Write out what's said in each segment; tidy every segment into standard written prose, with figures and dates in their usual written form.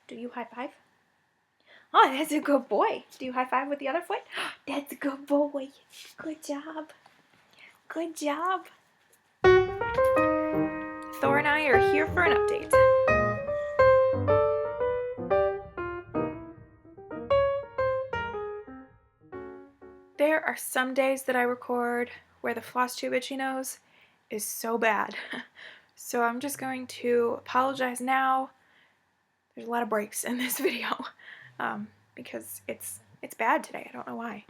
Do you high five? Oh, that's a good boy. Do you high five with the other foot? That's a good boy. Good job. Good job. Thor and I are here for an update. There are some days that I record where the floss tube itchy nose is so bad. So I'm just going to apologize now. There's a lot of breaks in this video because it's bad today. I don't know why.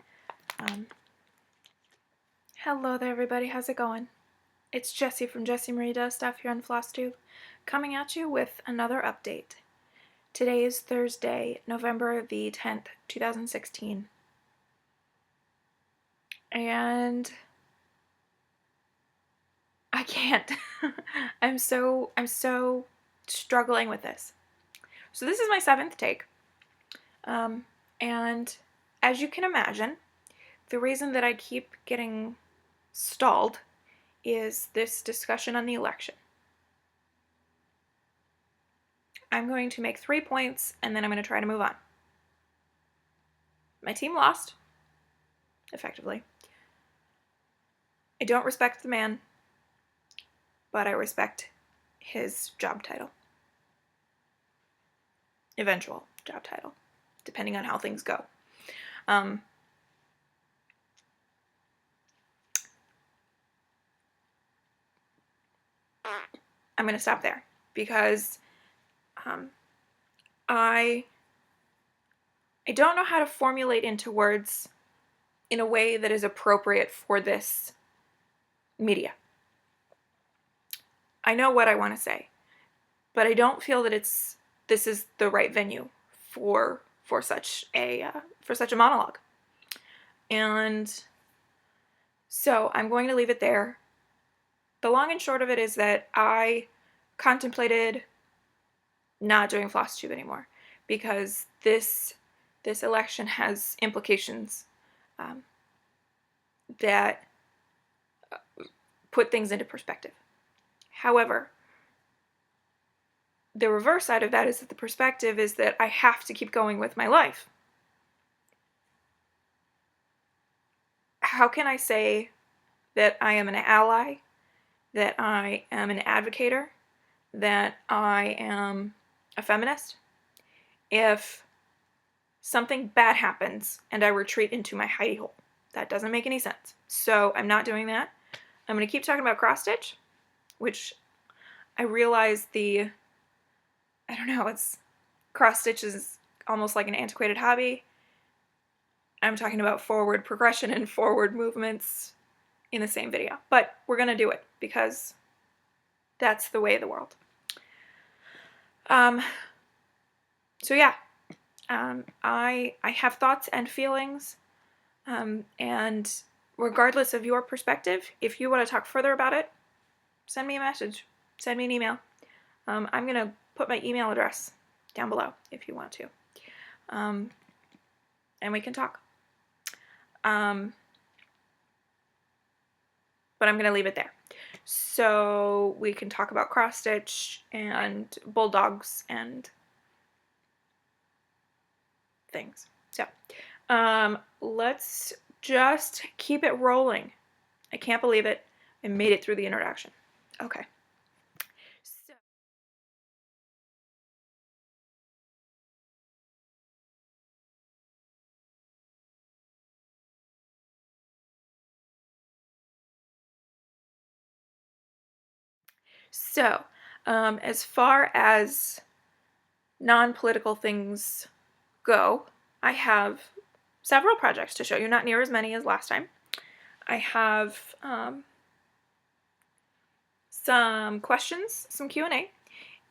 Hello there, everybody. How's it going? It's Jessie from Jessie Marie Does Stuff here on FlossTube, coming at you with another update. Today is Thursday, November the 10th, 2016. And I can't. I'm so struggling with this. So this is my 7th take. And as you can imagine, the reason that I keep getting stalled is this discussion on the election. I'm going to make 3 points and then I'm going to try to move on. My team lost, effectively. I don't respect the man, but I respect his job title. Eventual job title, depending on how things go. I'm going to stop there because I don't know how to formulate into words in a way that is appropriate for this media. I know what I want to say, but I don't feel that this is the right venue for such a monologue. And so I'm going to leave it there. The long and short of it is that I contemplated not doing FlossTube anymore because this election has implications that put things into perspective. However, the reverse side of that is that the perspective is that I have to keep going with my life. How can I say that I am an ally, that I am an advocator, that I am a feminist, if something bad happens and I retreat into my hidey hole? That doesn't make any sense. So I'm not doing that. I'm going to keep talking about cross stitch, which I realize it's cross stitch is almost like an antiquated hobby. I'm talking about forward progression and forward movements in the same video, but we're going to do it because that's the way of the world. So yeah, I have thoughts and feelings, and regardless of your perspective, if you want to talk further about it, send me a message, send me an email. I'm going to put my email address down below if you want to, and we can talk. But I'm going to leave it there. So we can talk about cross stitch and bulldogs and things. So let's just keep it rolling. I can't believe it. I made it through the introduction. Okay. So, as far as non-political things go, I have several projects to show you, not near as many as last time. I have some questions, some Q&A,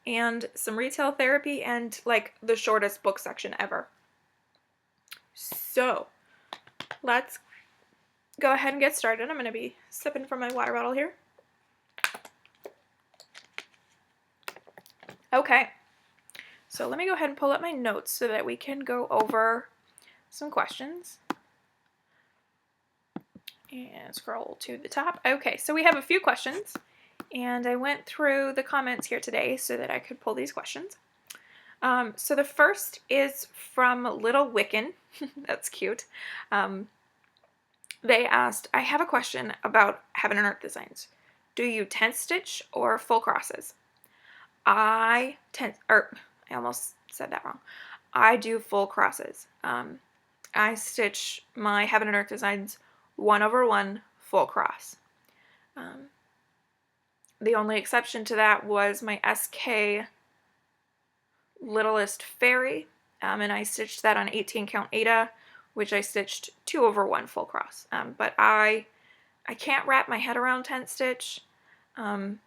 and some retail therapy, and like the shortest book section ever. So, let's go ahead and get started. I'm going to be sipping from my water bottle here. Okay, so let me go ahead and pull up my notes so that we can go over some questions. And scroll to the top. Okay, so we have a few questions, and I went through the comments here today so that I could pull these questions. So the first is from Little Wiccan. That's cute. They asked, I have a question about Heaven and Earth designs. Do you tent stitch or full crosses? I almost said that wrong. I do full crosses. I stitch my Heaven and Earth designs 1/1 full cross. The only exception to that was my SK Littlest Fairy, and I stitched that on 18 count Ada, which I stitched 2/1 full cross. But I can't wrap my head around tent stitch, and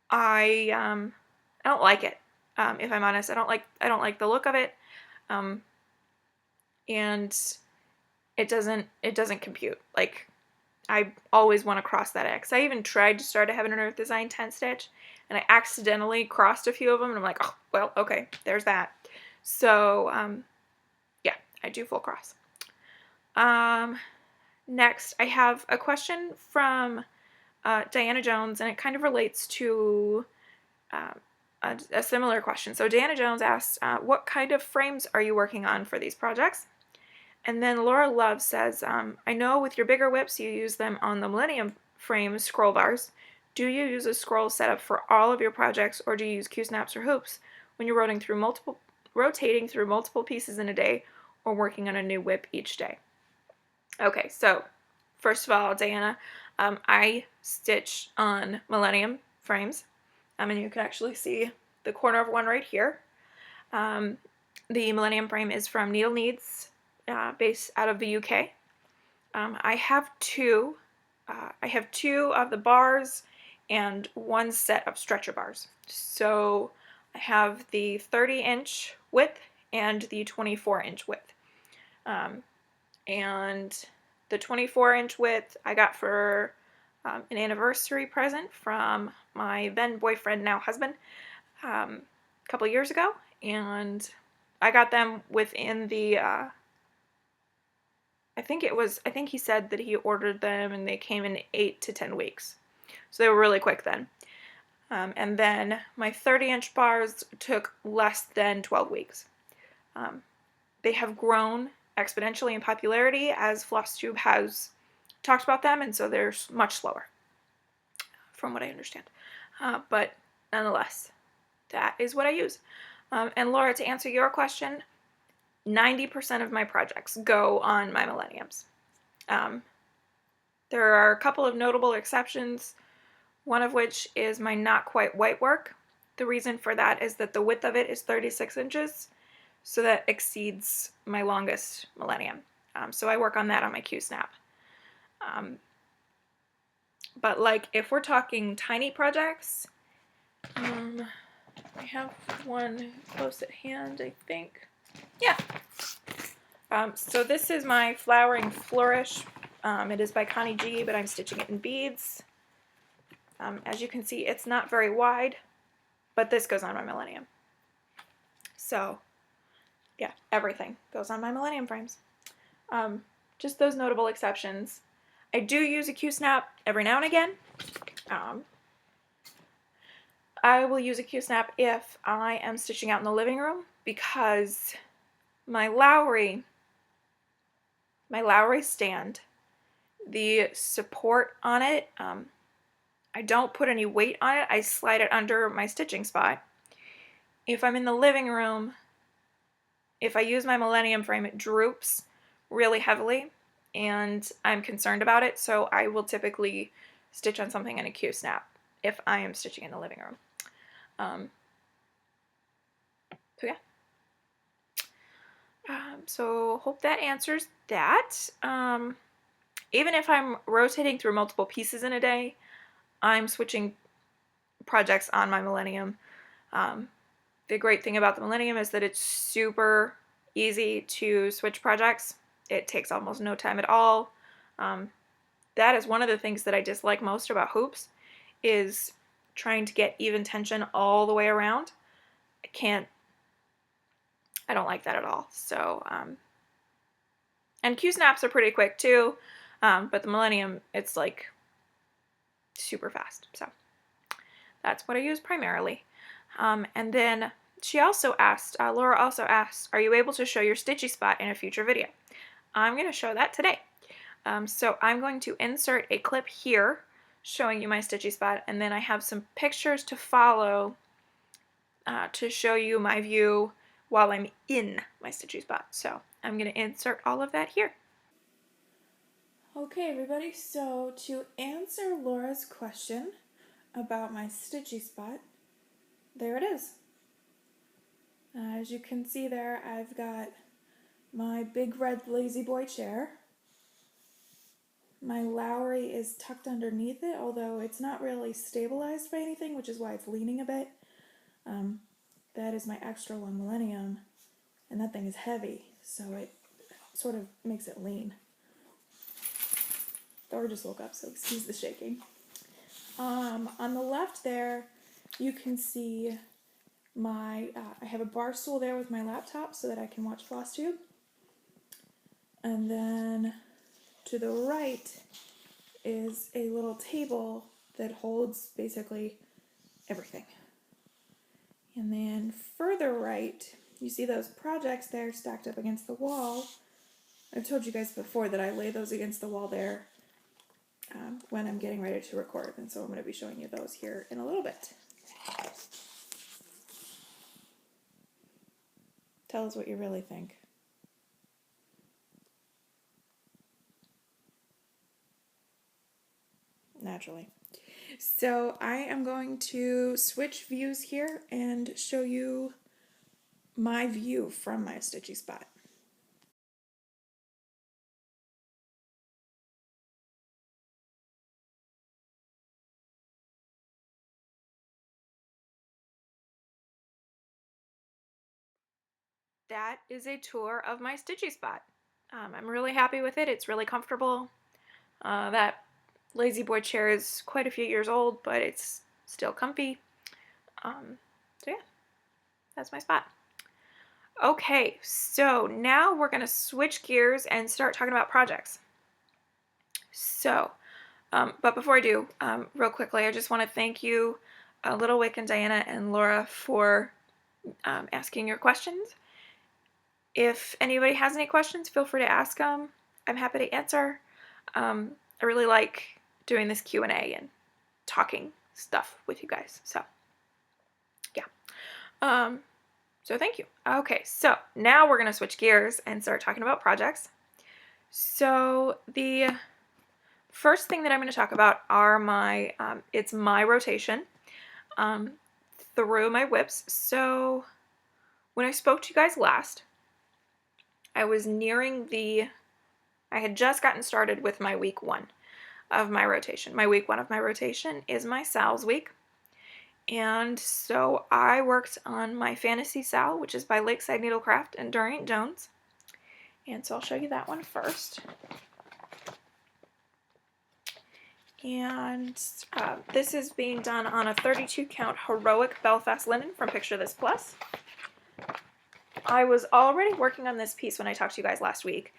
I don't like it. If I'm honest, I don't like the look of it, and it doesn't compute. Like, I always want to cross that X. I even tried to start a Heaven and Earth design tent stitch, and I accidentally crossed a few of them, and I'm like, oh, well, okay, there's that. So, yeah, I do full cross. Next, I have a question from Diana Jones, and it kind of relates to a similar question. So Diana Jones asked, what kind of frames are you working on for these projects? And then Laura Love says, I know with your bigger WIPs you use them on the Millennium frame scroll bars. Do you use a scroll setup for all of your projects, or do you use Q-snaps or hoops when you're rotating through multiple pieces in a day, or working on a new WIP each day? Okay, so first of all, Diana, I stitch on Millennium frames, and you can actually see the corner of one right here. The Millennium frame is from Needle Needs, based out of the UK. I have two of the bars and one set of stretcher bars. So I have the 30-inch width and the 24-inch width. And the 24-inch width I got for an anniversary present from my then boyfriend, now husband, a couple years ago, and I got them within the I think he said that he ordered them and they came in 8 to 10 weeks. So they were really quick then. And then my 30-inch bars took less than 12 weeks. They have grown exponentially in popularity as FlossTube has talked about them, and so they're much slower, from what I understand. But nonetheless, that is what I use. And Laura, to answer your question, 90% of my projects go on my Millenniums. There are a couple of notable exceptions, one of which is my not quite white work. The reason for that is that the width of it is 36 inches, so that exceeds my longest Millennium. So I work on that on my Q-snap. But like, if we're talking tiny projects, I have one close at hand, I think. Yeah. So this is my Flowering Flourish. It is by Connie G, but I'm stitching it in beads. As you can see, it's not very wide, but this goes on my Millennium. So, yeah, everything goes on my Millennium frames. Just those notable exceptions. I do use a Q-snap every now and again. I will use a Q-snap if I am stitching out in the living room, because my Lowry stand, the support on it, I don't put any weight on it. I slide it under my stitching spot. If I'm in the living room, if I use my Millennium frame, it droops really heavily, and I'm concerned about it, so I will typically stitch on something in a Q-snap if I am stitching in the living room. So yeah. So hope that answers that. Even if I'm rotating through multiple pieces in a day, I'm switching projects on my Millennium. The great thing about the Millennium is that it's super easy to switch projects. It takes almost no time at all. That is one of the things that I dislike most about hoops, is trying to get even tension all the way around. I don't like that at all. So, and Q-snaps are pretty quick too, but the Millennium, it's like super fast. So, That's what I use primarily. And then she also asked, Laura also asked, are you able to show your stitchy spot in a future video? I'm going to show that today. So I'm going to insert a clip here showing you my stitchy spot, and then I have some pictures to follow to show you my view while I'm in my stitchy spot. So I'm going to insert all of that here. Okay, everybody, so to answer Laura's question about my stitchy spot, there it is. As you can see there, I've got my big red lazy boy chair. My Lowry is tucked underneath it, although it's not really stabilized by anything, which is why it's leaning a bit. That is my extra long Millennium, and that thing is heavy, so it sort of makes it lean. Dora just woke up, so excuse the shaking. On the left there, you can see my, I have a bar stool there with my laptop so that I can watch FlossTube. And then to the right is a little table that holds basically everything. And then further right, you see those projects there stacked up against the wall. I've told you guys before that I lay those against the wall there when I'm getting ready to record, and so I'm going to be showing you those here in a little bit. Tell us what you really think. Naturally. So I am going to switch views here and show you my view from my stitchy spot. That is a tour of my stitchy spot. I'm really happy with it. It's really comfortable. That lazy boy chair is quite a few years old, but it's still comfy. So yeah, that's my spot. Okay, so now we're going to switch gears and start talking about projects. So, but before I do, real quickly, I just want to thank you, Little Wick and Diana and Laura, for asking your questions. If anybody has any questions, feel free to ask them. I'm happy to answer. I really like doing this Q&A and talking stuff with you guys. So, yeah. So thank you. Okay, so now we're going to switch gears and start talking about projects. So the first thing that I'm going to talk about are my, it's my rotation through my WIPs. So when I spoke to you guys last, I was nearing I had just gotten started with my week 1 of my rotation. My week 1 of my rotation is my Sal's week. And so I worked on my Fantasy Sal, which is by Lakeside Needlecraft and Durant Jones. And so I'll show you that one first. And this is being done on a 32 count Heroic Belfast linen from Picture This Plus. I was already working on this piece when I talked to you guys last week.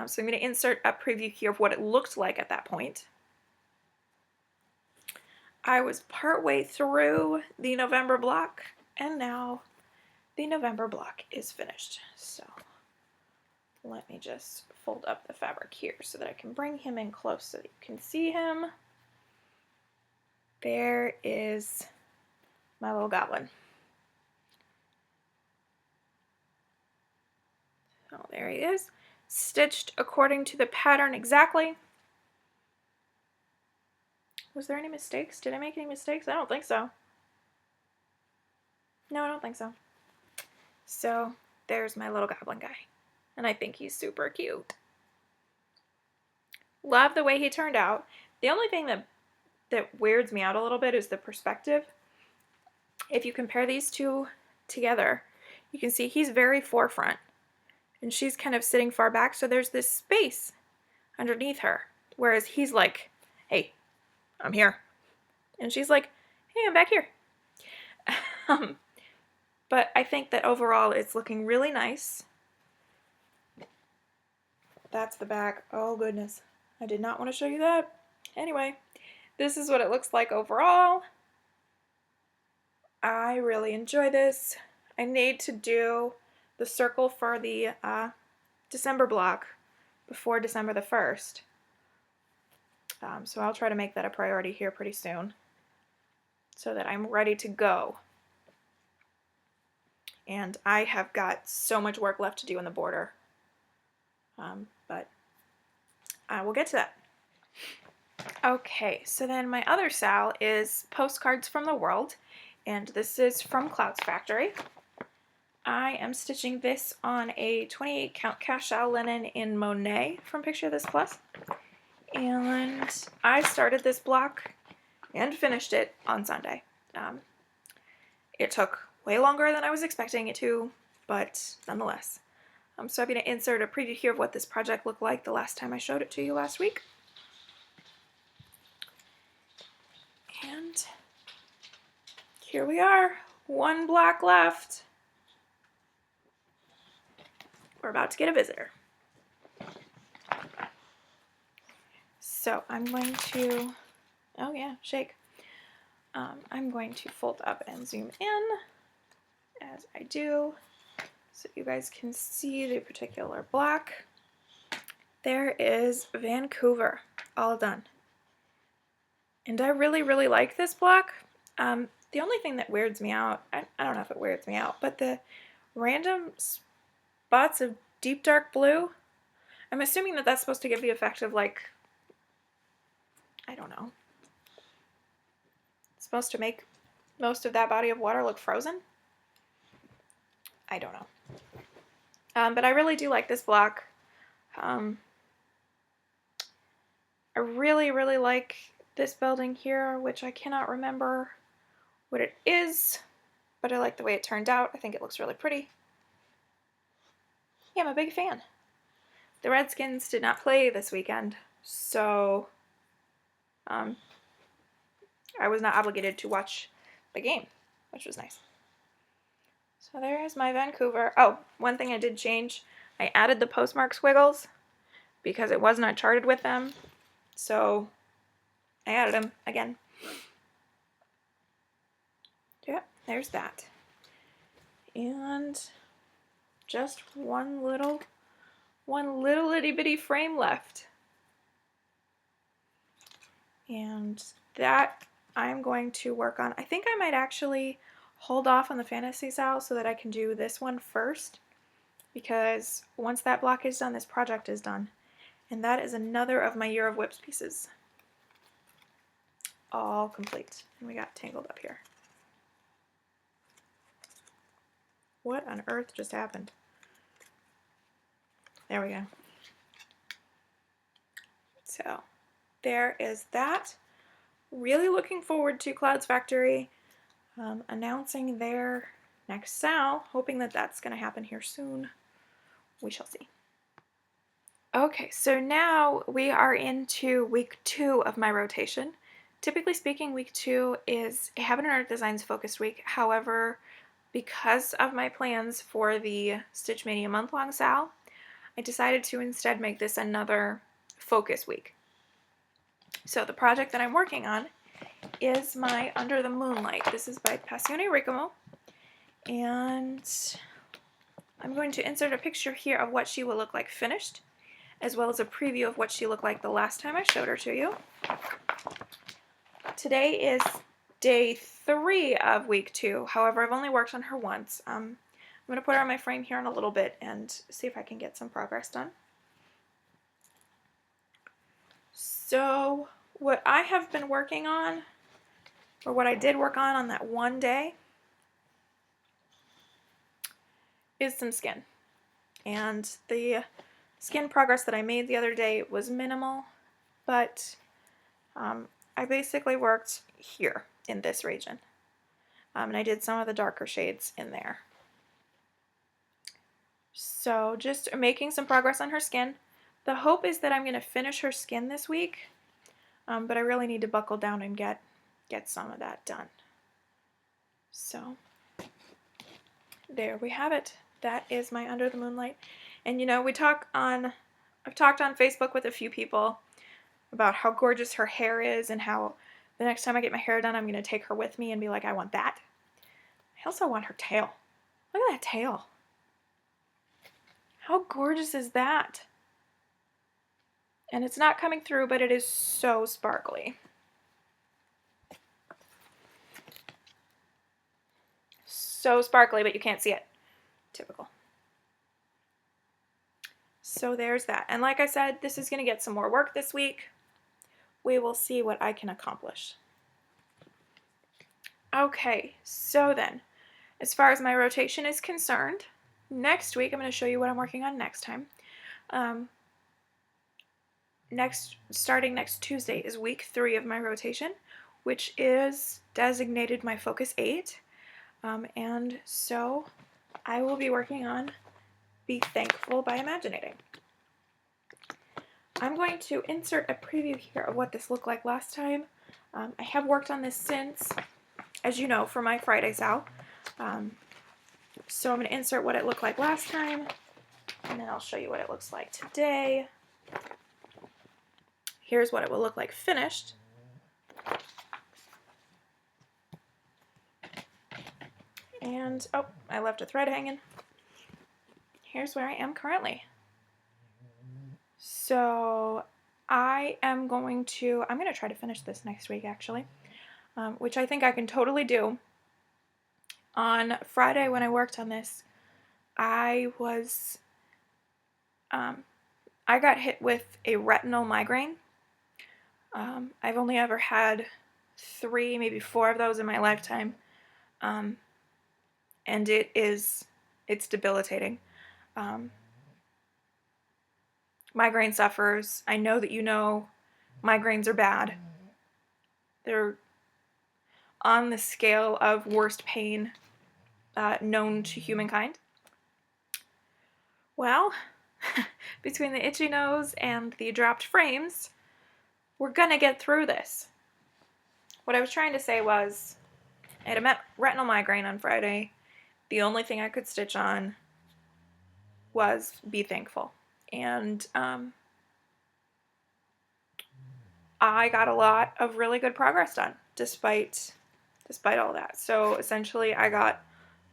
So I'm going to insert a preview here of what it looked like at that point. I was partway through the November block, and now the November block is finished. So let me just fold up the fabric here so that I can bring him in close so that you can see him. There is my little goblin. Oh, there he is. Stitched according to the pattern exactly. Was there any mistakes? Did I make any mistakes? I don't think so. No, I don't think so. So there's my little goblin guy. And I think he's super cute. Love the way he turned out. The only thing that weirds me out a little bit is the perspective. If you compare these two together, you can see he's very forefront and she's kind of sitting far back, so there's this space underneath her, whereas he's like, hey, I'm here, and she's like, hey, I'm back here. But I think that overall it's looking really nice. That's the back. Oh goodness, I did not want to show you that. Anyway, this is what it looks like overall. I really enjoy this. I need to do the circle for the December block before December the 1st. So I'll try to make that a priority here pretty soon so that I'm ready to go. And I have got so much work left to do in the border. But we'll get to that. Okay, so then my other SAL is Postcards from the World, and this is from Clouds Factory. I am stitching this on a 28 count cash SAL linen in Monet from Picture This Plus. And I started this block and finished it on Sunday. It took way longer than I was expecting it to, but nonetheless. So I'm going to insert a preview here of what this project looked like the last time I showed it to you last week. And here we are, one block left. We're about to get a visitor. So I'm going to, oh yeah, shake. I'm going to fold up and zoom in as I do so you guys can see the particular block. There is Vancouver, all done. And I really, really like this block. The only thing that weirds me out, I don't know if it weirds me out, but the random spots of deep dark blue, I'm assuming that that's supposed to give the effect of like, I don't know, it's supposed to make most of that body of water look frozen? I don't know. But I really do like this block. I really, really like this building here, which I cannot remember what it is, but I like the way it turned out. I think it looks really pretty. Yeah, I'm a big fan. The Redskins did not play this weekend, so I was not obligated to watch the game, which was nice. So there's my Vancouver. Oh, one thing I did change, I added the postmark squiggles because it was not charted with them, so I added them again. Yep, there's that. And just one little itty bitty frame left. And that I'm going to work on. I think I might actually hold off on the Fantasy SAL so that I can do this one first, because once that block is done, this project is done. And that is another of my Year of WIPs pieces. All complete. And we got tangled up here. What on earth just happened? There we go. So there is that. Really looking forward to Clouds Factory announcing their next SAL, hoping that that's going to happen here soon. We shall see. Okay, so now we are into week 2 of my rotation. Typically speaking, week 2 is a Heaven and Earth Designs focused week. However, because of my plans for the Stitch Mania month-long SAL, I decided to instead make this another focus week. So the project that I'm working on is my Under the Moonlight. This is by Passione Ricomo, and I'm going to insert a picture here of what she will look like finished, as well as a preview of what she looked like the last time I showed her to you. Today is day 3 of week 2. However, I've only worked on her once. I'm going to put her on my frame here in a little bit and see if I can get some progress done. So what I have been working on, or what I did work on that one day, is some skin. And the skin progress that I made the other day was minimal, but I basically worked here in this region. And I did some of the darker shades in there. So just making some progress on her skin. The hope is that I'm going to finish her skin this week, but I really need to buckle down and get some of that done. So there we have it. That is my Under the Moonlight. And you know, I've talked on Facebook with a few people about how gorgeous her hair is and how the next time I get my hair done, I'm going to take her with me and be like, I want that. I also want her tail. Look at that tail. How gorgeous is that? And it's not coming through, but it is so sparkly. So sparkly, but you can't see it. Typical. So there's that. And like I said, this is going to get some more work this week. We will see what I can accomplish. Okay, so then, as far as my rotation is concerned, next week I'm going to show you what I'm working on next time. Starting next Tuesday is week 3 of my rotation, which is designated my Focus 8. And so I will be working on Be Thankful by Imaginating. I'm going to insert a preview here of what this looked like last time. I have worked on this since, as you know, for my Fridays out. So I'm going to insert what it looked like last time, and then I'll show you what it looks like today. Here's what it will look like finished. And, oh, I left a thread hanging. Here's where I am currently. So I'm going to try to finish this next week, actually, which I think I can totally do. On Friday when I worked on this, I got hit with a retinal migraine. I've only ever had 3, maybe 4 of those in my lifetime, and it's debilitating. Migraine sufferers, I know that you know migraines are bad. They're on the scale of worst pain known to humankind. Well, between the itchy nose and the dropped frames, we're gonna get through this. What I was trying to say was, I had a retinal migraine on Friday. The only thing I could stitch on was Be Thankful. And I got a lot of really good progress done, despite all that. So essentially I got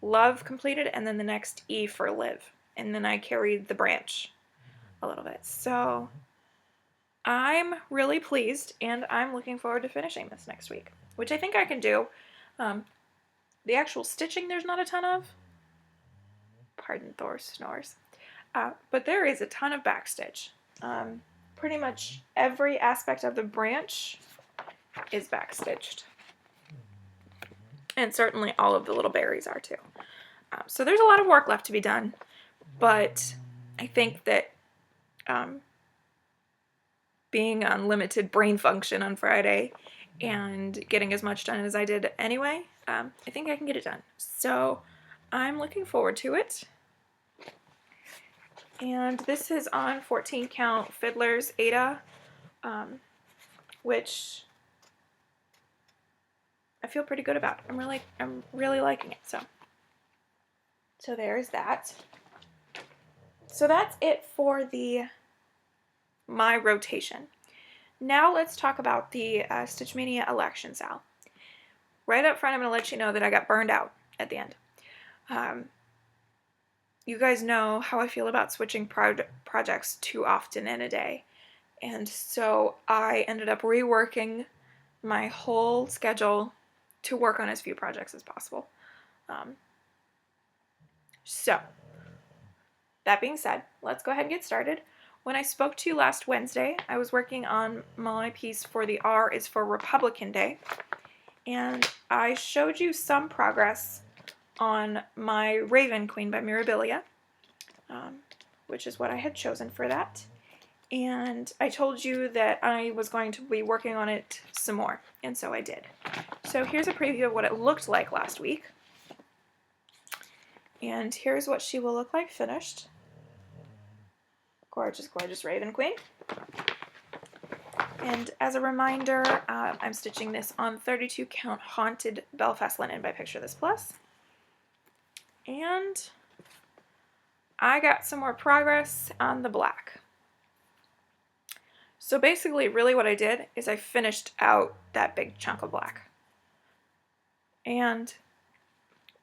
Love completed, and then the next E for Live. And then I carried the branch a little bit. So I'm really pleased, and I'm looking forward to finishing this next week, which I think I can do. The actual stitching there's not a ton of. Pardon Thor's snores. But there is a ton of backstitch. Pretty much every aspect of the branch is backstitched. And certainly all of the little berries are too. So there's a lot of work left to be done, but I think that being on limited brain function on Friday and getting as much done as I did anyway, I think I can get it done. So I'm looking forward to it. And this is on 14 count Fiddler's Ada, which I feel pretty good about. I'm really liking it. So there's that. So that's it for my rotation. Now let's talk about the Stitch Mania election sal. Right up front, I'm going to let you know that I got burned out at the end. You guys know how I feel about switching projects too often in a day. And so I ended up reworking my whole schedule to work on as few projects as possible. So, that being said, let's go ahead and get started. When I spoke to you last Wednesday, I was working on my piece for the R is for Republican Day, and I showed you some progress on my Raven Queen by Mirabilia, which is what I had chosen for that. And I told you that I was going to be working on it some more, and so I did. So here's a preview of what it looked like last week. And here's what she will look like finished. Gorgeous, gorgeous Raven Queen. And as a reminder, I'm stitching this on 32 count Haunted Belfast Linen by Picture This Plus. And I got some more progress on the black. So basically, really what I did is I finished out that big chunk of black. And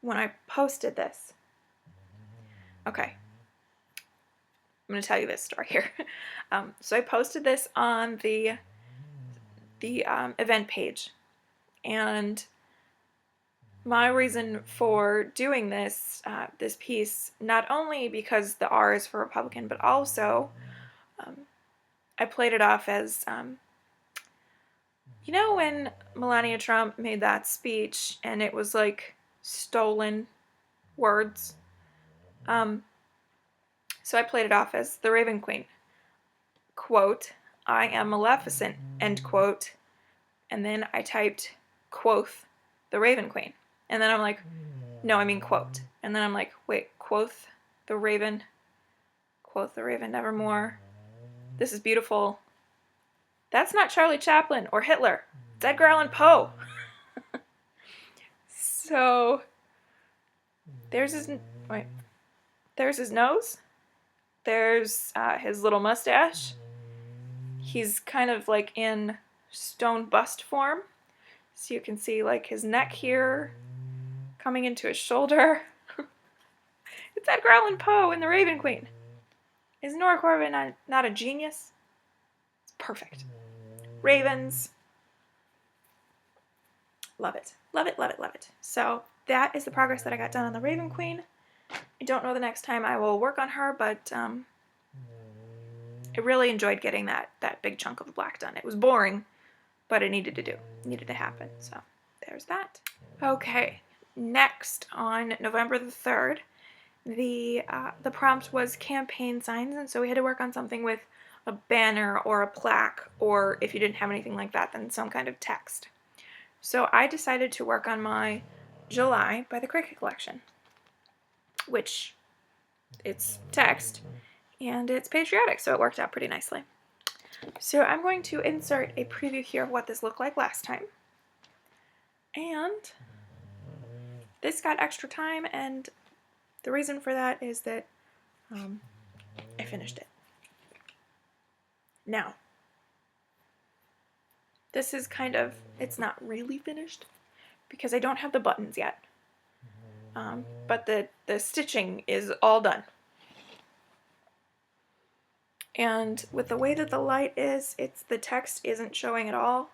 when I posted this. Okay, I'm going to tell you this story here. So I posted this on the event page, and my reason for doing this this piece, not only because the R is for Republican, but also I played it off as you know when Melania Trump made that speech and it was like stolen words. So I played it off as the Raven Queen. Quote, I am Maleficent, end quote. And then I typed, quoth, the Raven Queen. And then I'm like, no, I mean quote. And then I'm like, wait, quoth the Raven nevermore. This is beautiful. That's not Charlie Chaplin or Hitler. It's Edgar Allan Poe. So there's his nose. There's his little mustache. He's kind of like in stone bust form. So you can see like his neck here coming into his shoulder. It's Edgar Allan Poe in The Raven Queen. Is Nora Corwin not a genius? It's perfect. Ravens. Love it. Love it, love it, love it. So that is the progress that I got done on the Raven Queen. I don't know the next time I will work on her, but I really enjoyed getting that big chunk of the black done. It was boring, but it needed to happen. So there's that. Okay, next on November the 3rd, the prompt was campaign signs, and so we had to work on something with a banner or a plaque, or if you didn't have anything like that, then some kind of text. So I decided to work on my July by the Cricket Collection, which it's text and it's patriotic, so it worked out pretty nicely. So I'm going to insert a preview here of what this looked like last time. And this got extra time, and the reason for that is that I finished it. Now, this is kind of, it's not really finished because I don't have the buttons yet. But the stitching is all done. And with the way that the light is, the text isn't showing at all.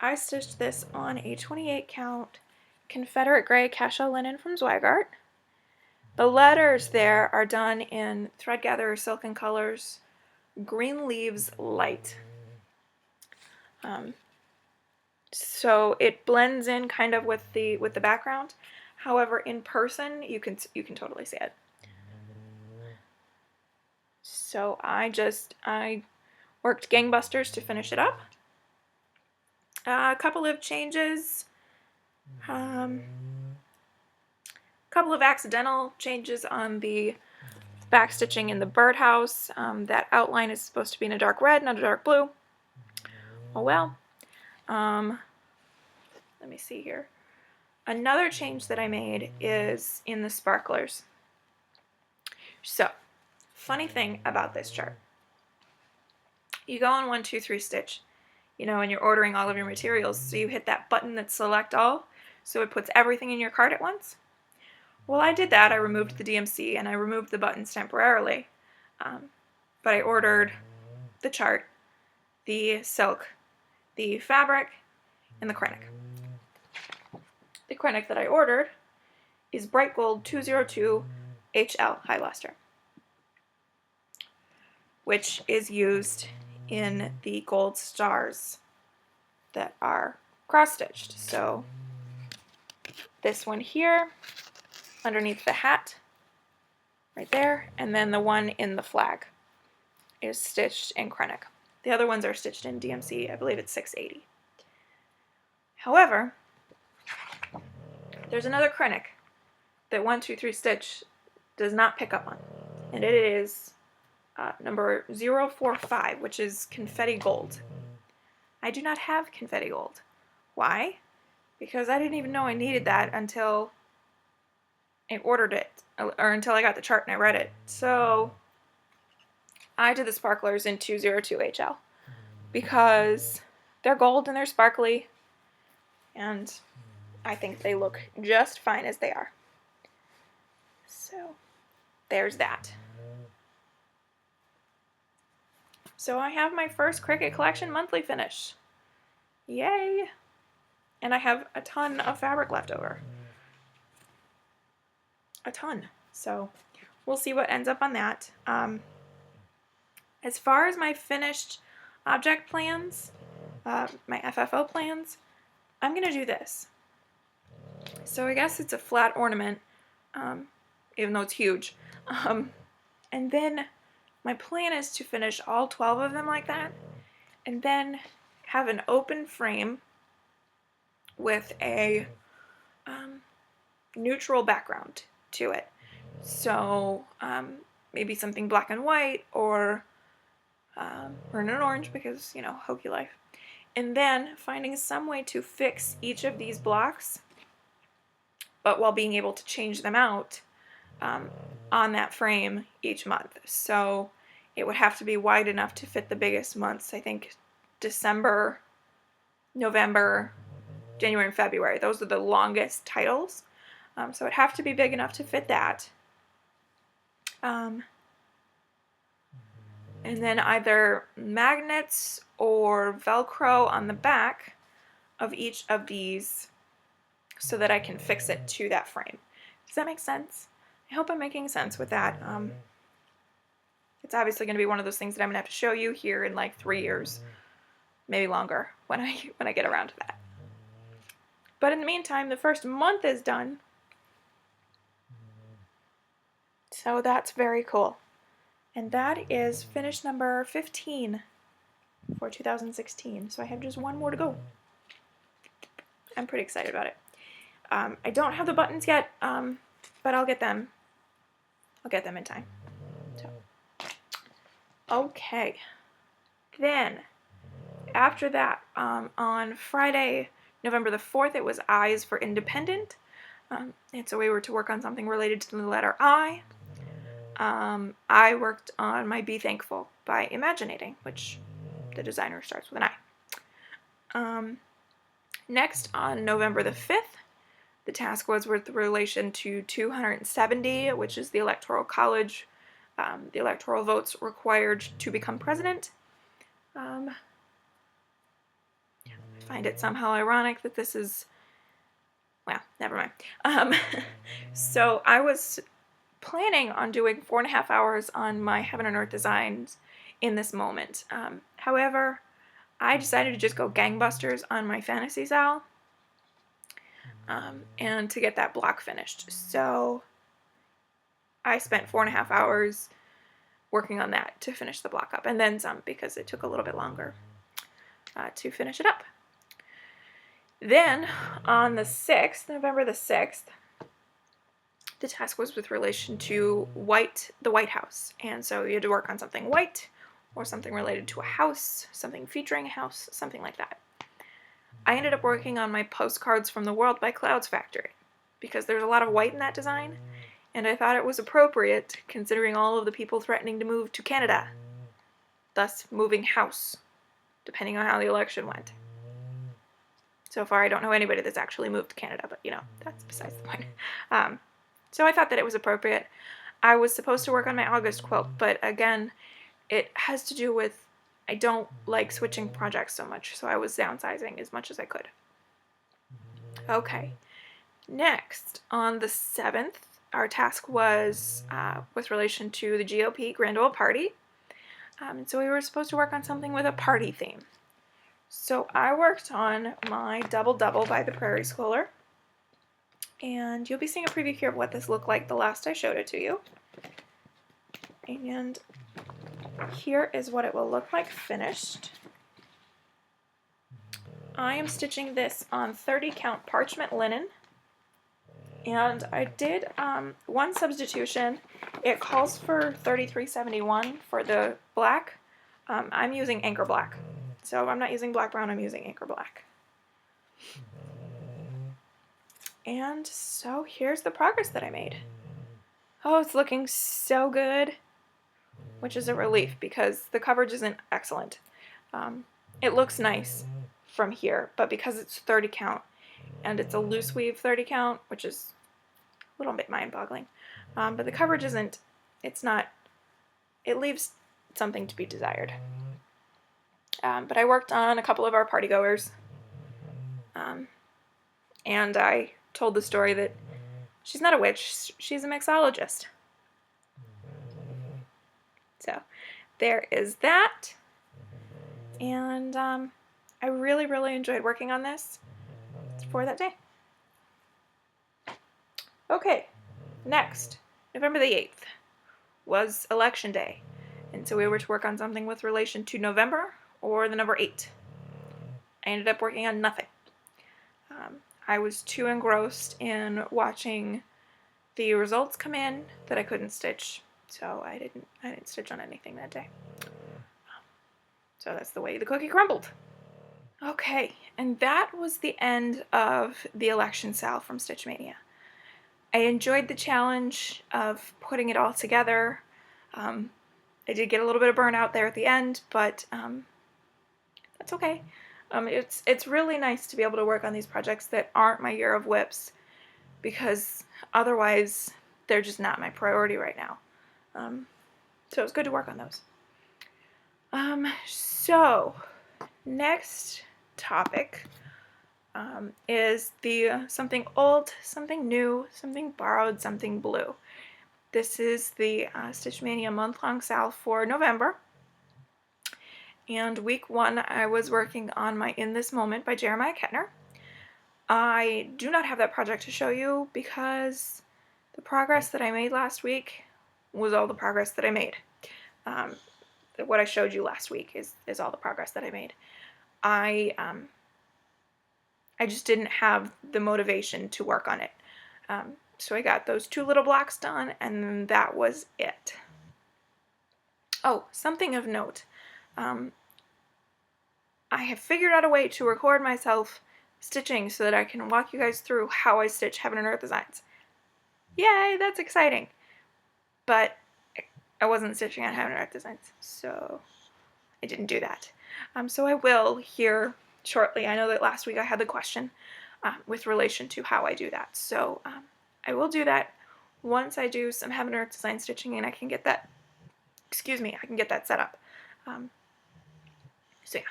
I stitched this on a 28 count Confederate gray cashel linen from Zweigart. The letters there are done in Threadgather Silken Colors Green Leaves Light. So it blends in kind of with the background. However, in person, you can totally see it. So I worked gangbusters to finish it up. A couple of changes, couple of accidental changes on the backstitching in the birdhouse. That outline is supposed to be in a dark red, not a dark blue. Oh well. Let me see here. Another change that I made is in the sparklers. So, funny thing about this chart. You go on 1, 2, 3 stitch, you know, and you're ordering all of your materials, so you hit that button that's select all, so it puts everything in your cart at once. Well, I did that. I removed the DMC and I removed the buttons temporarily, but I ordered the chart, the silk, the fabric, and the Krennic. The Krennic that I ordered is Bright Gold 202 HL High Luster, which is used in the gold stars that are cross-stitched. So this one here, underneath the hat, right there, and then the one in the flag is stitched in Krennic. The other ones are stitched in DMC, I believe it's 680. However, there's another Krennic that 1, 2, 3 stitch does not pick up on, and it is number 045, which is confetti gold. I do not have confetti gold. Why? Because I didn't even know I needed that until I ordered it, or until I got the chart and I read it. So I did the sparklers in 202 HL because they're gold and they're sparkly, and I think they look just fine as they are. So there's that. So I have my first Cricut Collection monthly finish. Yay! And I have a ton of fabric left over. A ton. So we'll see what ends up on that. As far as my finished object plans, my FFO plans, I'm going to do this. So I guess it's a flat ornament, even though it's huge. And then my plan is to finish all 12 of them like that, and then have an open frame with a neutral background to it. So maybe something black and white, or burn an orange because, you know, hokey life. And then finding some way to fix each of these blocks, but while being able to change them out on that frame each month. So it would have to be wide enough to fit the biggest months. I think December, November, January, and February. Those are the longest titles. So it'd have to be big enough to fit that. And then either magnets or Velcro on the back of each of these so that I can fix it to that frame. Does that make sense? I hope I'm making sense with that. It's obviously going to be one of those things that I'm going to have to show you here in like 3 years, maybe longer, when I get around to that. But in the meantime, the first month is done. So that's very cool. And that is finish number 15 for 2016. So I have just one more to go. I'm pretty excited about it. I don't have the buttons yet, but I'll get them. I'll get them in time. So, okay. Then, after that, on Friday, November the 4th, it was I's for Independent. And so we were to work on something related to the letter I. I worked on my Be Thankful by Imaginating, which the designer starts with an I. Next, on November the 5th, the task was with relation to 270, which is the Electoral College, the electoral votes required to become president. I find it somehow ironic that this is, well, never mind. So I was planning on doing 4.5 hours on my Heaven and Earth designs in this moment. However, I decided to just go gangbusters on my Fantasy Zal and to get that block finished. So I spent 4.5 hours working on that to finish the block up, and then some because it took a little bit longer to finish it up. Then on the 6th, November the 6th, the task was with relation to the White House. And so you had to work on something white or something related to a house, something featuring a house, something like that. I ended up working on my Postcards from the World by Clouds Factory because there's a lot of white in that design, and I thought it was appropriate considering all of the people threatening to move to Canada, thus moving house, depending on how the election went. So far, I don't know anybody that's actually moved to Canada, but, you know, that's besides the point. So I thought that it was appropriate. I was supposed to work on my August quilt, but again, it has to do with I don't like switching projects so much, so I was downsizing as much as I could. Okay. Next, on the 7th, our task was with relation to the GOP Grand Ole Party. So we were supposed to work on something with a party theme. So I worked on my Double Double by the Prairie Schooler. And you'll be seeing a preview here of what this looked like the last I showed it to you. And here is what it will look like finished. I am stitching this on 30 count parchment linen. And I did one substitution. It calls for 3371 for the black. I'm using Anchor Black. So I'm not using Black Brown, I'm using Anchor Black. And so here's the progress that I made. Oh, it's looking so good, which is a relief because the coverage isn't excellent. It looks nice from here, but because it's 30 count, and it's a loose weave 30 count, which is a little bit mind-boggling. But the coverage isn't, it's not, it leaves something to be desired. But I worked on a couple of our partygoers, and I told the story that she's not a witch, she's a mixologist. So there is that, and I really, really enjoyed working on this for that day. Okay, next, November the 8th was election day, and so we were to work on something with relation to November or the number 8. I ended up working on nothing. I was too engrossed in watching the results come in that I couldn't stitch, so I didn't stitch on anything that day. So that's the way the cookie crumbled. Okay, and that was the end of the election sale from Stitch Mania. I enjoyed the challenge of putting it all together. I did get a little bit of burnout there at the end, but that's okay. It's really nice to be able to work on these projects that aren't my year of WIPs, because otherwise they're just not my priority right now. So it's good to work on those. So next topic is the something old, something new, something borrowed, something blue. This is the Stitch Mania month-long sale for November. And week 1, I was working on my In This Moment by Jeremiah Kettner. I do not have that project to show you because the progress that I made last week was all the progress that I made. What I showed you last week is all the progress that I made. I just didn't have the motivation to work on it. So I got those 2 little blocks done, and that was it. Oh, something of note. I have figured out a way to record myself stitching so that I can walk you guys through how I stitch Heaven and Earth designs. Yay, that's exciting. But I wasn't stitching on Heaven and Earth designs, so I didn't do that. So I will here shortly. I know that last week I had the question with relation to how I do that. So I will do that once I do some Heaven and Earth design stitching and I can get that, I can get that set up. So yeah.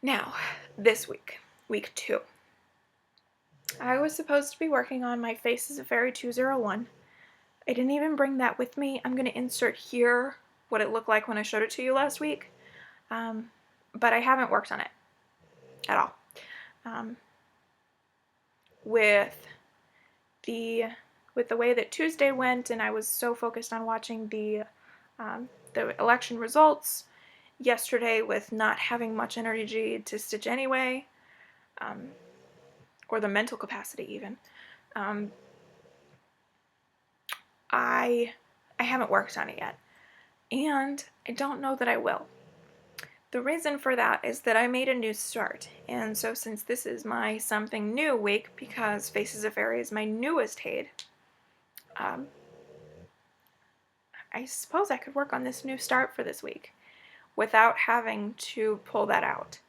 Now, this week, week 2. I was supposed to be working on my Faces of Fairy 201. I didn't even bring that with me. I'm going to insert here what it looked like when I showed it to you last week. But I haven't worked on it at all. With the way that Tuesday went, and I was so focused on watching the election results yesterday with not having much energy to stitch anyway, or the mental capacity even, I haven't worked on it yet, and I don't know that I will. The reason for that is that I made a new start, and so since this is my something new week, because Faces of Fairy is my newest HAID, I suppose I could work on this new start for this week without having to pull that out.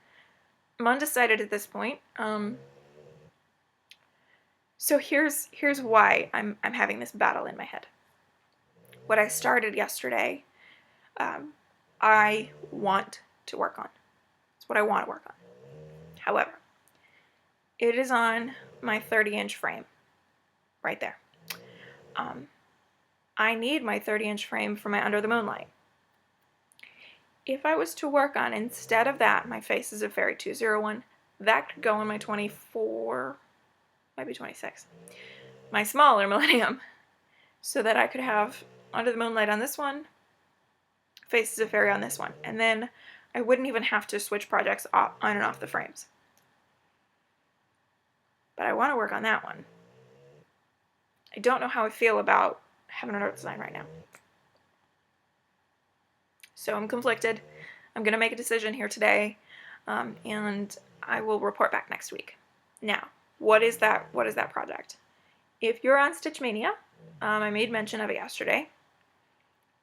I'm undecided at this point. So here's why I'm having this battle in my head. What I started yesterday, I want to work on. It's what I want to work on. However, it is on my 30-inch frame, right there. I need my 30-inch frame for my Under the Moonlight. If I was to work on, instead of that, my Faces of Fairy 201, that could go on my 24, maybe 26, my smaller Millennium, so that I could have Under the Moonlight on this one, Faces of Fairy on this one, and then I wouldn't even have to switch projects on and off the frames. But I want to work on that one. I don't know how I feel about Heaven and Earth design right now. So I'm conflicted. I'm going to make a decision here today, and I will report back next week. Now, what is that project? If you're on Stitch Mania, I made mention of it yesterday.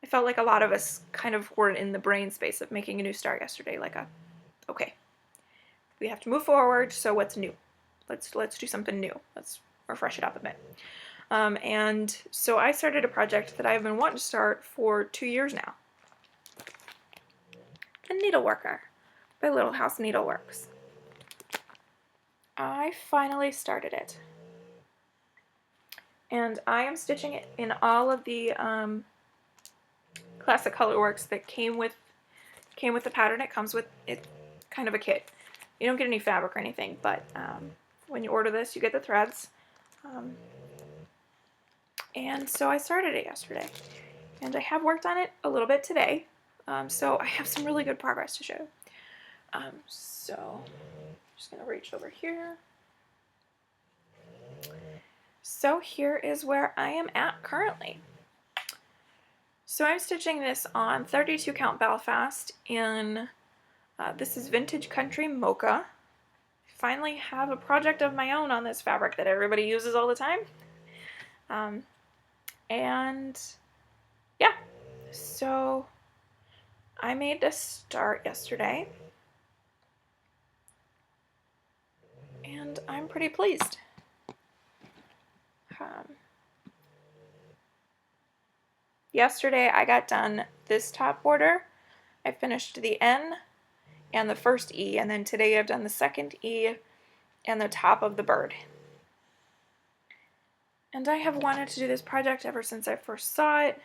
I felt like a lot of us kind of were in the brain space of making a new start yesterday, okay. we have to move forward. So what's new? Let's do something new. Let's refresh it up a bit. And so I started a project that I've been wanting to start for 2 years now. The Needleworker by Little House Needleworks. I finally started it. And I am stitching it in all of the classic colorworks that came with the pattern. It comes with it, kind of a kit. You don't get any fabric or anything, but when you order this, you get the threads. And so I started it yesterday, and I have worked on it a little bit today. So I have some really good progress to show. So I'm just gonna reach over here. So here is where I am at currently. So I'm stitching this on 32 count Belfast in, this is Vintage Country Mocha. I finally have a project of my own on this fabric that everybody uses all the time. And yeah, so I made this start yesterday, and I'm pretty pleased. Yesterday I got done this top border. I finished the N and the first E, and then today I've done the second E and the top of the bird. And I have wanted to do this project ever since I first saw it.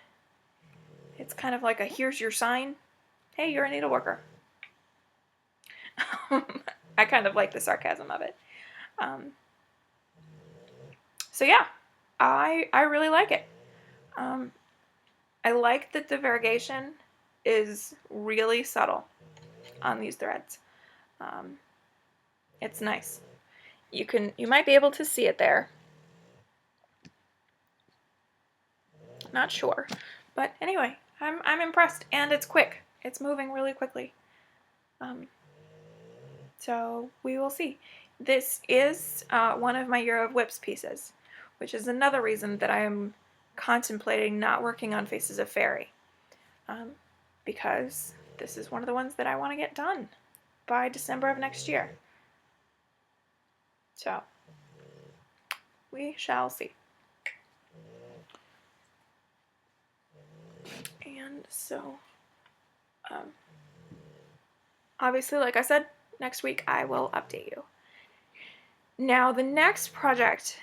It's kind of like a here's your sign. Hey, you're a needleworker. I kind of like the sarcasm of it. So yeah, I really like it. I like that the variegation is really subtle on these threads. It's nice. You might be able to see it there. Not sure, but anyway, I'm impressed, and it's quick. It's moving really quickly. So we will see. This is one of my Year of WIPs pieces, which is another reason that I'm contemplating not working on Faces of Fairy, because this is one of the ones that I want to get done by December of next year. So we shall see. And so obviously, like I said, next week I will update you. Now the next project,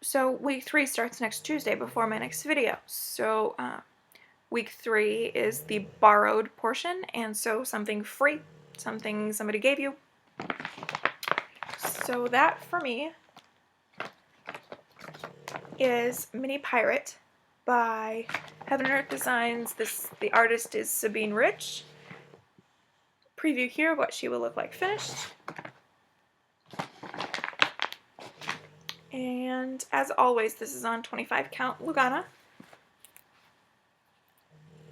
so week 3 starts next Tuesday before my next video. So week 3 is the borrowed portion, and so something free, something somebody gave you. So that for me is Mini Pirate by Heaven and Earth Designs. The artist is Sabine Rich. Preview here what she will look like finished. And as always, this is on 25 count Lugana.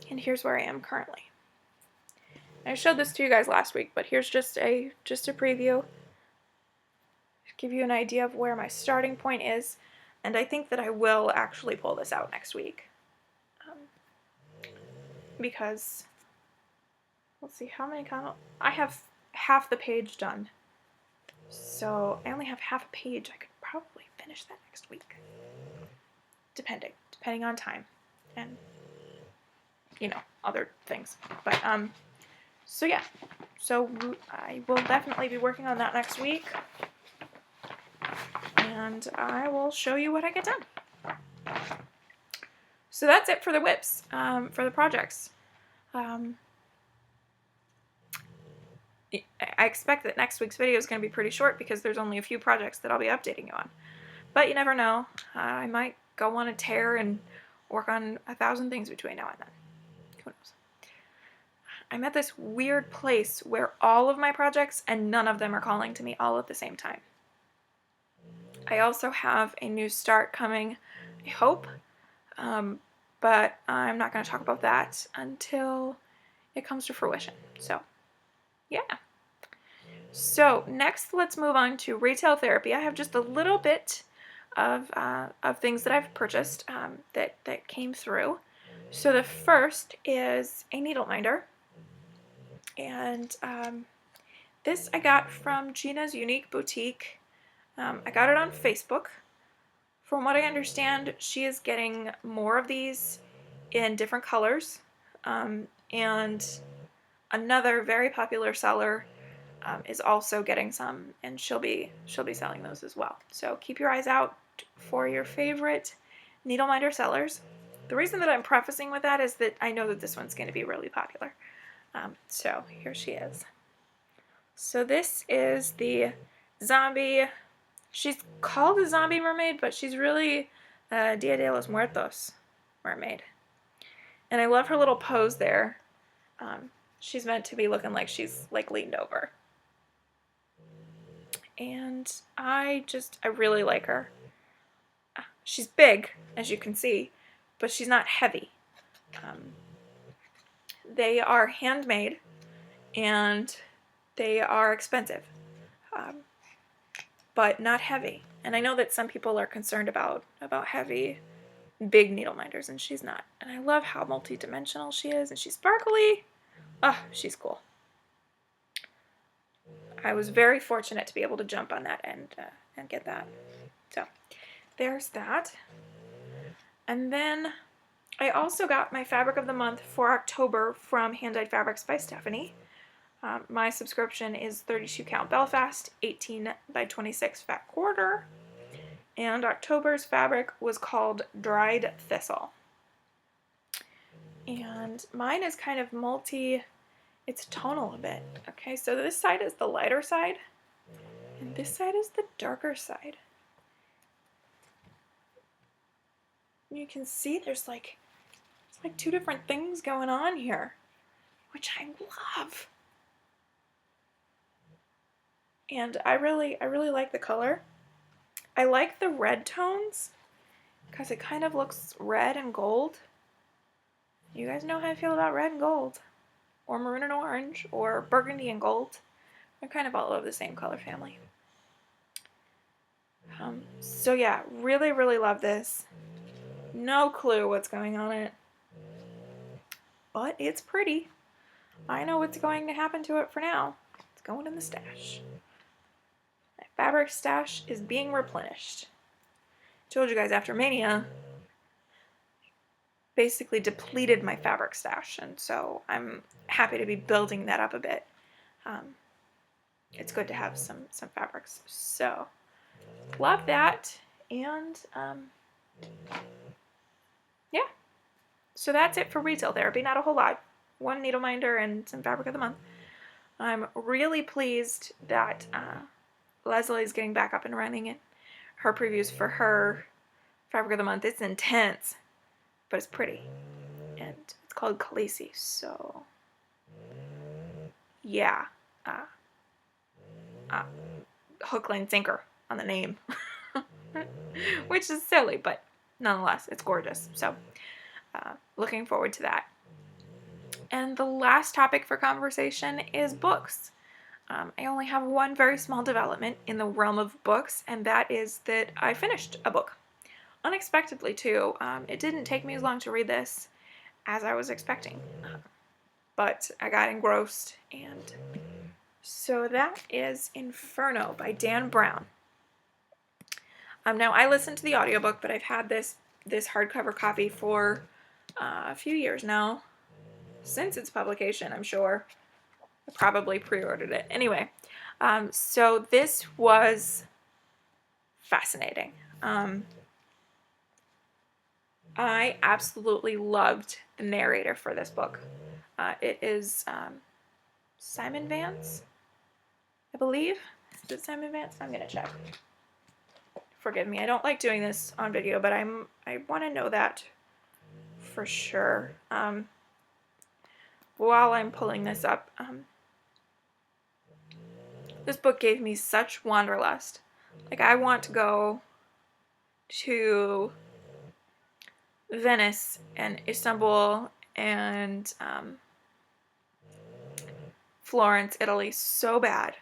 And here's where I am currently. I showed this to you guys last week, but here's just a preview. Give you an idea of where my starting point is, and I think that I will actually pull this out next week. Because let's see how many I have half the page done. So I only have half a page. I could probably finish that next week. Depending on time and other things. But so yeah. So I will definitely be working on that next week. And I will show you what I get done. So that's it for the WIPs, for the projects. I expect that next week's video is going to be pretty short because there's only a few projects that I'll be updating you on. But you never know. I might go on a tear and work on 1,000 things between now and then. Who knows? I'm at this weird place where all of my projects and none of them are calling to me all at the same time. I also have a new start coming, I hope, but I'm not going to talk about that until it comes to fruition. So, yeah. So next, let's move on to retail therapy. I have just a little bit of things that I've purchased that came through. So the first is a needle minder, and This I got from Gina's Unique Boutique. I got it on Facebook. From what I understand, she is getting more of these in different colors. And another very popular seller is also getting some, and she'll be selling those as well. So keep your eyes out for your favorite needle minder sellers. The reason that I'm prefacing with that is that I know that this one's going to be really popular. So here she is. So this is the zombie. She's called a zombie mermaid, but she's really a Dia de los Muertos mermaid. And I love her little pose there. She's meant to be looking like she's like leaned over. And I really like her. She's big, as you can see, but she's not heavy. They are handmade, and they are expensive, but not heavy. And I know that some people are concerned about heavy, big needle minders, and she's not. And I love how multi-dimensional she is, and she's sparkly. Oh, she's cool. I was very fortunate to be able to jump on that and get that. So there's that. And then I also got my fabric of the month for October from Hand Dyed Fabrics by Stephanie. My subscription is 32 count Belfast, 18 by 26 fat quarter. And October's fabric was called Dried Thistle. And mine is kind of it's tonal a bit. Okay, so this side is the lighter side, and this side is the darker side. You can see there's like two different things going on here, which I love. And I really like the color. I like the red tones because it kind of looks red and gold. You guys know how I feel about red and gold, or maroon and orange, or burgundy and gold. They're kind of all of the same color family. So yeah, really love this. No clue what's going on it, but it's pretty. I know what's going to happen to it for now. It's going in the stash. My fabric stash is being replenished. I told you guys after Mania, basically depleted my fabric stash, and so I'm happy to be building that up a bit. It's good to have some fabrics. So love that, and yeah. So that's it for retail therapy. Not a whole lot. One needle minder and some fabric of the month. I'm really pleased that Leslie's getting back up and running it. Her previews for her fabric of the month, it's intense, but it's pretty. And it's called Khaleesi, so yeah. Hook, line, sinker on the name. Which is silly, but nonetheless, it's gorgeous. So, looking forward to that. And the last topic for conversation is books. I only have one very small development in the realm of books, and that is that I finished a book. Unexpectedly, too. It didn't take me as long to read this as I was expecting. But I got engrossed, and so that is Inferno by Dan Brown. Now, I listened to the audiobook, but I've had this hardcover copy for a few years now. Since its publication, I'm sure. I probably pre-ordered it. Anyway, so this was fascinating. I absolutely loved the narrator for this book. It is Simon Vance, I believe. Is it Simon Vance? I'm going to check. Forgive me, I don't like doing this on video, but I want to know that for sure. While I'm pulling this up, this book gave me such wanderlust. Like, I want to go to Venice and Istanbul and Florence, Italy so bad.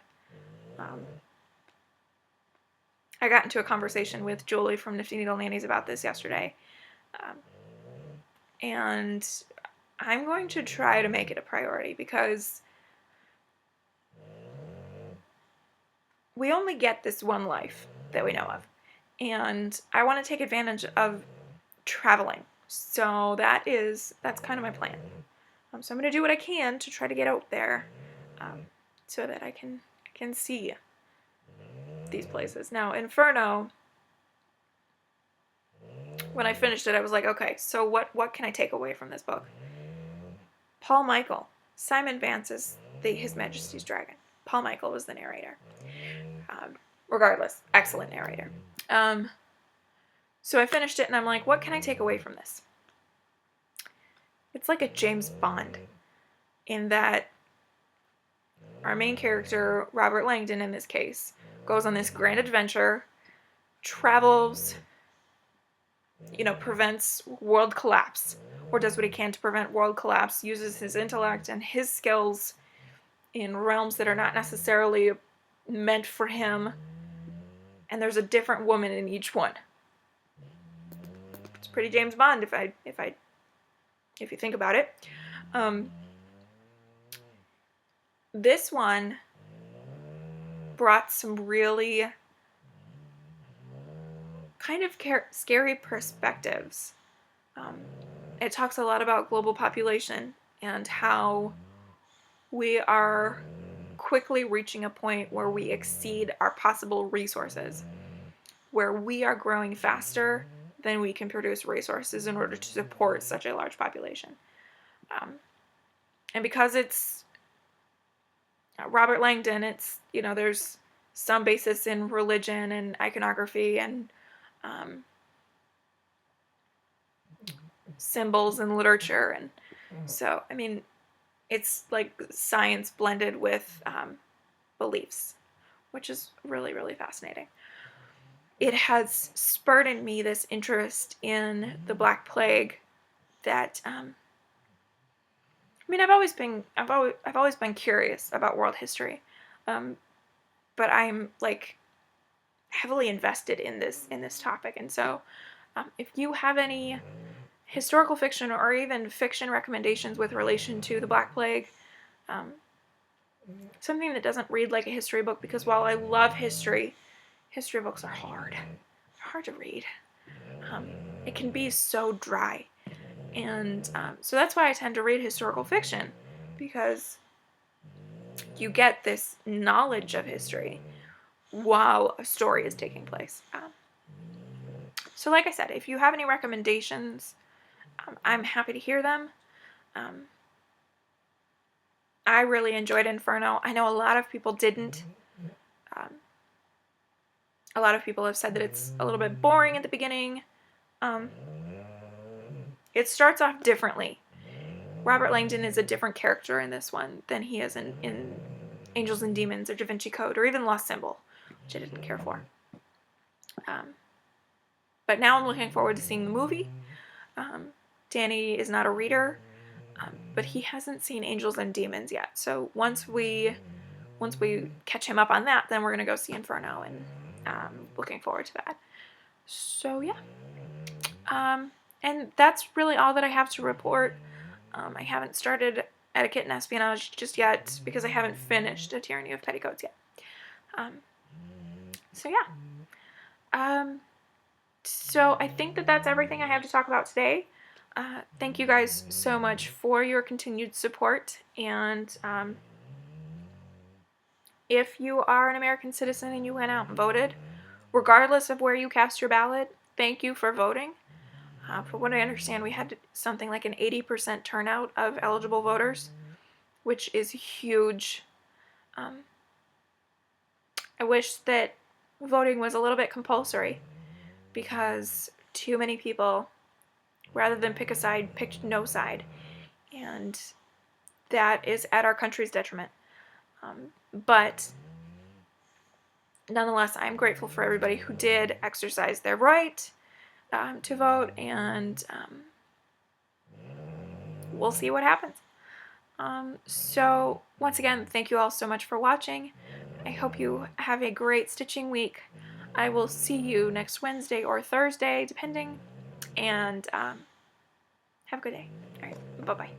I got into a conversation with Julie from Nifty Needle Nannies about this yesterday. And I'm going to try to make it a priority because we only get this one life that we know of, and I want to take advantage of traveling. So that's kind of my plan. So I'm going to do what I can to try to get out there, so that I can see these places. Now, Inferno, when I finished it, I was like, okay, so what can I take away from this book? Paul Michael. Simon Vance is His Majesty's Dragon. Paul Michael was the narrator. Regardless, excellent narrator. So I finished it, and I'm like, what can I take away from this? It's like a James Bond, in that our main character, Robert Langdon in this case, goes on this grand adventure, travels, prevents world collapse, or does what he can to prevent world collapse, uses his intellect and his skills in realms that are not necessarily meant for him, and there's a different woman in each one. It's pretty James Bond if you think about it. This one brought some really kind of scary perspectives. It talks a lot about global population and how we are quickly reaching a point where we exceed our possible resources, where we are growing faster than we can produce resources in order to support such a large population. And because it's Robert Langdon, it's, there's some basis in religion and iconography and symbols and literature, and so it's like science blended with beliefs, which is really, really fascinating. It has spurred in me this interest in the Black Plague that I've always been curious about world history, but I'm like heavily invested in this topic, and so if you have any historical fiction or even fiction recommendations with relation to the Black Plague, something that doesn't read like a history book, because while I love history books are hard. They're hard to read. It can be so dry, and so that's why I tend to read historical fiction, because you get this knowledge of history while a story is taking place. So like I said, if you have any recommendations, I'm happy to hear them. I really enjoyed Inferno. I know a lot of people didn't. A lot of people have said that it's a little bit boring at the beginning. It starts off differently. Robert Langdon is a different character in this one than he is in Angels and Demons or Da Vinci Code or even Lost Symbol, which I didn't care for. But now I'm looking forward to seeing the movie. Danny is not a reader, but he hasn't seen Angels and Demons yet. So once we catch him up on that, then we're going to go see Inferno, and looking forward to that. So yeah. And that's really all that I have to report. I haven't started Etiquette and Espionage just yet because I haven't finished A Tyranny of Petticoats yet. So yeah. So I think that that's everything I have to talk about today. Thank you guys so much for your continued support, and if you are an American citizen and you went out and voted, regardless of where you cast your ballot, thank you for voting. From what I understand, we had something like an 80% turnout of eligible voters, which is huge. I wish that voting was a little bit compulsory, because too many people, rather than pick a side, picked no side, and that is at our country's detriment. But nonetheless, I'm grateful for everybody who did exercise their right to vote, and we'll see what happens. So once again, thank you all so much for watching. I hope you have a great stitching week. I will see you next Wednesday or Thursday, depending, and have a good day. All right, bye-bye.